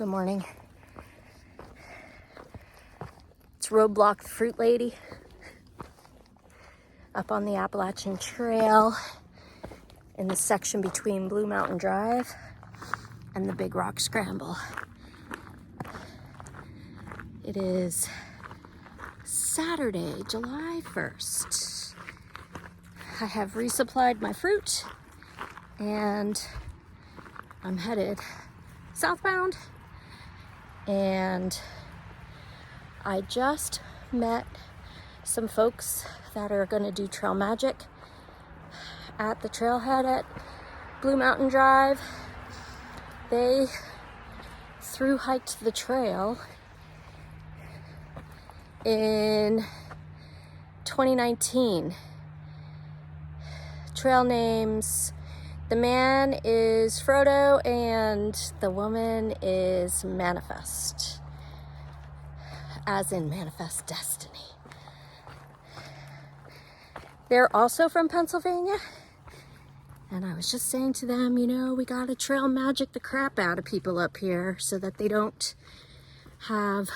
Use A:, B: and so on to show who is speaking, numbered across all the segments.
A: Good morning. It's Roadblock the Fruit Lady up on the Appalachian Trail in the section between Blue Mountain Drive and the Big Rock Scramble. It is Saturday, July 1st. I have resupplied my fruit and I'm headed southbound, and I just met some folks that are going to do trail magic at the trailhead at Blue Mountain Drive. They thru hiked the trail in 2019. Trail names: the man is Frodo and the woman is Manifest, as in Manifest Destiny. They're also from Pennsylvania, and I was just saying to them, you know, we gotta trail magic the crap out of people up here so that they don't have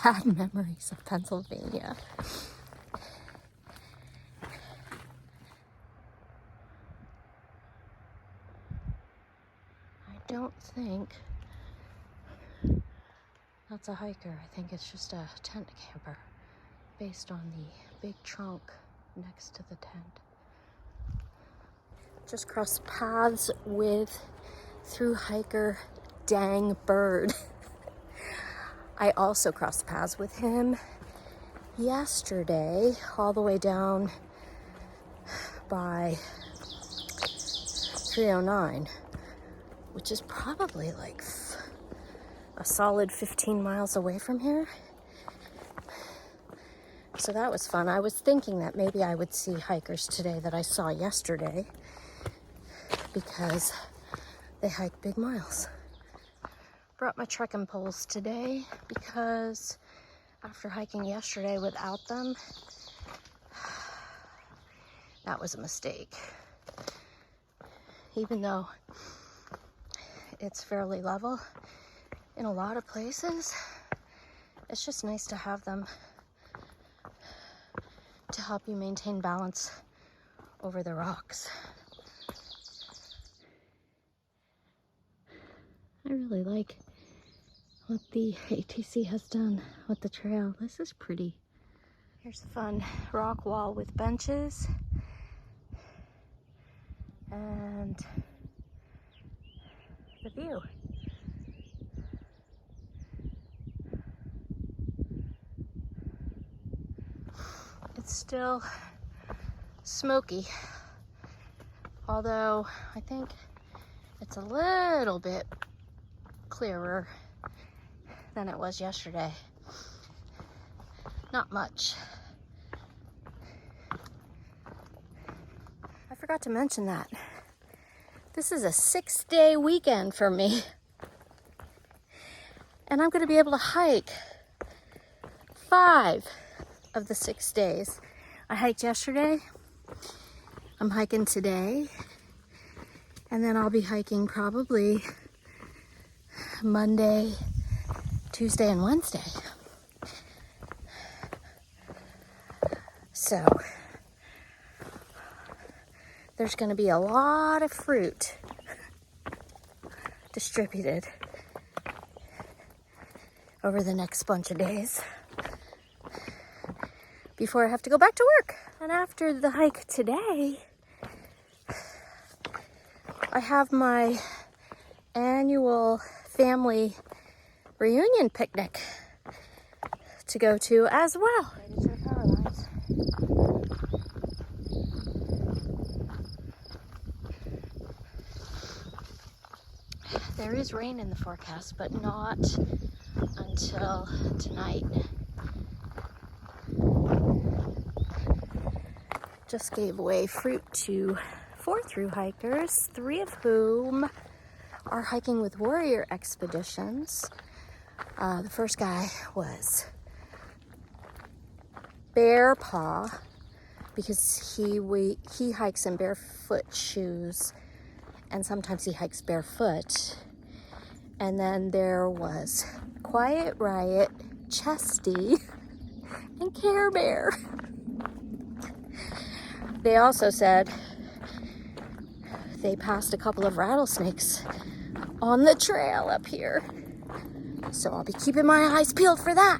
A: bad memories of Pennsylvania. I don't think that's a hiker. I think it's just a tent camper based on the big trunk next to the tent. Just crossed paths with thru hiker Dang Bird. I also crossed paths with him yesterday all the way down by 309, which is probably like a solid 15 miles away from here. So that was fun. I was thinking that maybe I would see hikers today that I saw yesterday because they hike big miles. Brought my trekking poles today because after hiking yesterday without them, that was a mistake. Even though it's fairly level in a lot of places, it's just nice to have them to help you maintain balance over the rocks. I really like what the ATC has done with the trail. This is pretty. Here's a fun rock wall with benches and the view. It's still smoky, although I think it's a little bit clearer than it was yesterday. Not much. I forgot to mention that this is a 6-day weekend for me, and I'm going to be able to hike 5 of the 6 days. I hiked yesterday, I'm hiking today, and then I'll be hiking probably Monday, Tuesday, and Wednesday. So there's going to be a lot of fruit distributed over the next bunch of days before I have to go back to work. And after the hike today, I have my annual family reunion picnic to go to as well. Right into the power lines. There is rain in the forecast, but not until tonight. Just gave away fruit to 4 thru hikers, 3 of whom are hiking with Warrior Expeditions. The first guy was Bear Paw because he hikes in barefoot shoes and sometimes he hikes barefoot. And then there was Quiet Riot, Chesty, and Care Bear. They also said they passed a couple of rattlesnakes on the trail up here. So I'll be keeping my eyes peeled for that.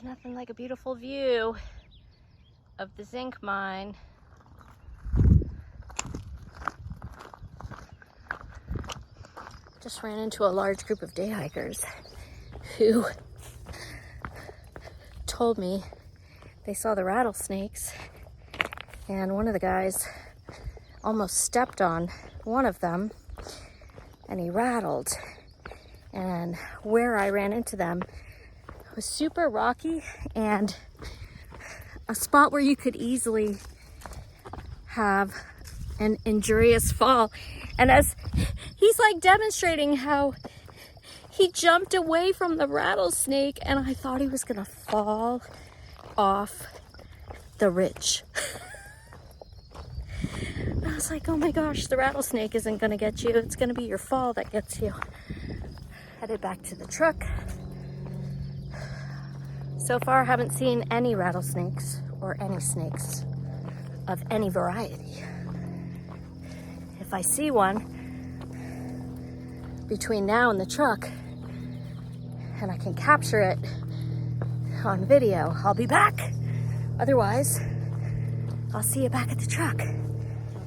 A: Nothing like a beautiful view of the zinc mine. Just ran into a large group of day hikers who told me they saw the rattlesnakes, and one of the guys almost stepped on one of them and he rattled. And where I ran into them was super rocky and a spot where you could easily have an injurious fall. And as he's like demonstrating how he jumped away from the rattlesnake, and I thought he was gonna fall off the ridge. I was like, oh my gosh, the rattlesnake isn't gonna get you. It's gonna be your fall that gets you. Headed back to the truck. So far, haven't seen any rattlesnakes or any snakes of any variety. If I see one between now and the truck and I can capture it on video, I'll be back. Otherwise, I'll see you back at the truck.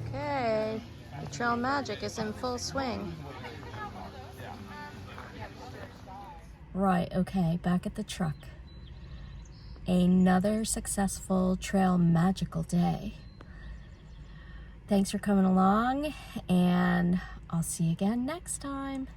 A: Okay, the trail magic is in full swing. Right, okay, back at the truck. Another successful trail magical day. Thanks for coming along, and I'll see you again next time.